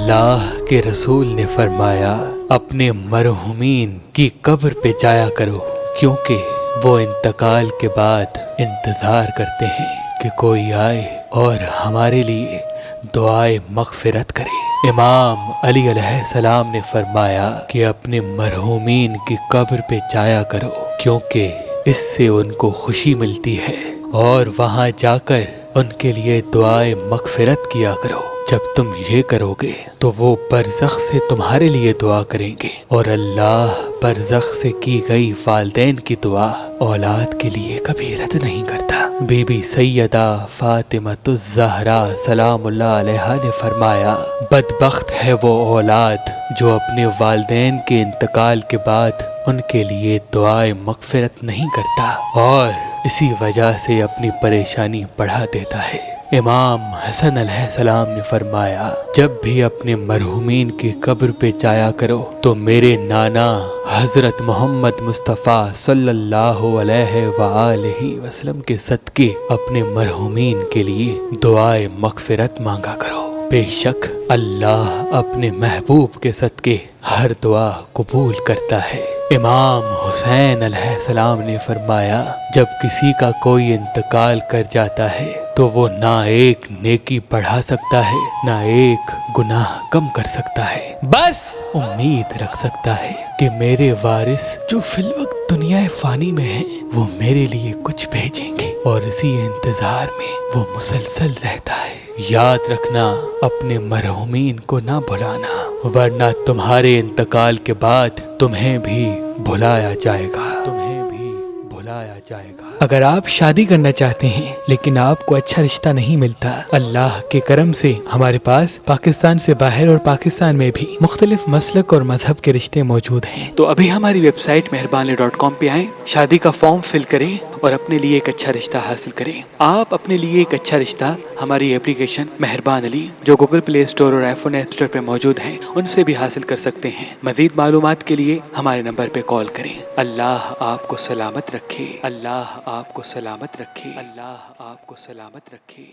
अल्लाह के रसूल ने फरमाया, अपने मरहुमीन की कब्र पे जाया करो, क्योंकि वो इंतकाल के बाद इंतज़ार करते हैं कि कोई आए और हमारे लिए दुआए मग़फ़िरत करे। इमाम अली अलैहिस्सलाम ने फरमाया कि अपने मरहुमीन की कब्र पे जाया करो, क्योंकि इससे उनको खुशी मिलती है, और वहाँ जाकर उनके लिए दुआए मग़फ़िरत किया करो। जब तुम ये करोगे तो वो बरज़ख से तुम्हारे लिए दुआ करेंगे, और अल्लाह बरज़ख से की गई वालिदैन की दुआ औलाद के लिए कभी रद्द नहीं करता। बीबी सैयदा फातिमतुज़ ज़हरा सलामुल्लाह अलैहा ने फरमाया, बदबख्त है वो औलाद जो अपने वालिदैन के इंतकाल के बाद उनके लिए दुआए मग़फ़िरत नहीं करता और इसी वजह से अपनी परेशानी बढ़ा देता है। इमाम हसन अलैहिस्सलाम ने फरमाया, जब भी अपने मरहुमीन की कब्र पे जाया करो तो मेरे नाना हजरत मोहम्मद मुस्तफ़ा सल्लल्लाहु अलैहि वसल्लम के सदके अपने मरहुमीन के लिए दुआए मग़फ़िरत मांगा करो। बेशक अल्लाह अपने महबूब के सदके हर दुआ कबूल करता है। इमाम हुसैन अलैहिस्सलाम ने फरमाया, जब किसी का कोई इंतकाल कर जाता है तो वो ना एक नेकी बढ़ा सकता है, ना एक गुनाह कम कर सकता है, बस उम्मीद रख सकता है कि मेरे वारिस जो फिलवक्त दुनिया फानी में है वो मेरे लिए कुछ भेजेंगे, और इसी इंतजार में वो मुसलसल रहता है। याद रखना, अपने मरहुमीन को ना भुलाना, वरना तुम्हारे इंतकाल के बाद तुम्हें भी भुलाया जाएगा। अगर आप शादी करना चाहते हैं लेकिन आपको अच्छा रिश्ता नहीं मिलता, अल्लाह के करम से हमारे पास पाकिस्तान से बाहर और पाकिस्तान में भी मुख्तलिफ मसलक और मजहब के रिश्ते मौजूद हैं। तो अभी हमारी वेबसाइट मेहरबान.com पे आएं, शादी का फॉर्म फिल करें और अपने लिए एक अच्छा रिश्ता हासिल करें। आप अपने लिए एक अच्छा रिश्ता हमारी एप्लीकेशन मेहरबान अली जो गूगल प्ले स्टोर और iPhone ऐप स्टोर पे मौजूद है उनसे भी हासिल कर सकते हैं। मजीद मालूमात के लिए हमारे नंबर पे कॉल करें। अल्लाह आपको सलामत रखे, अल्लाह आपको सलामत रखे, अल्लाह आपको सलामत रखे।